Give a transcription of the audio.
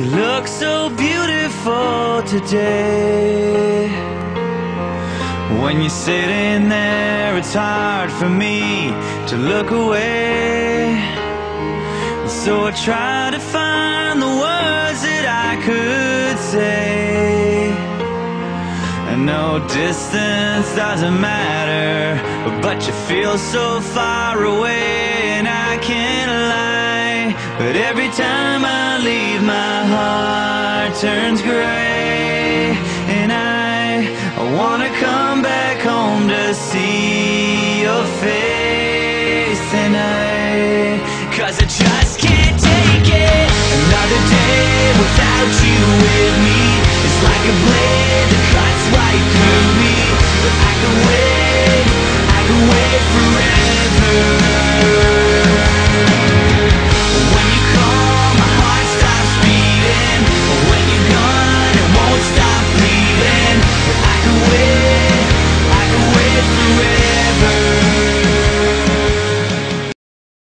You look so beautiful today. When you're sitting there, it's hard for me to look away. So I try to find the words that I could say. And no distance doesn't matter, but you feel so far away. And I can't lie, but every time I leave, my heart turns gray. And I wanna come back home to see your face.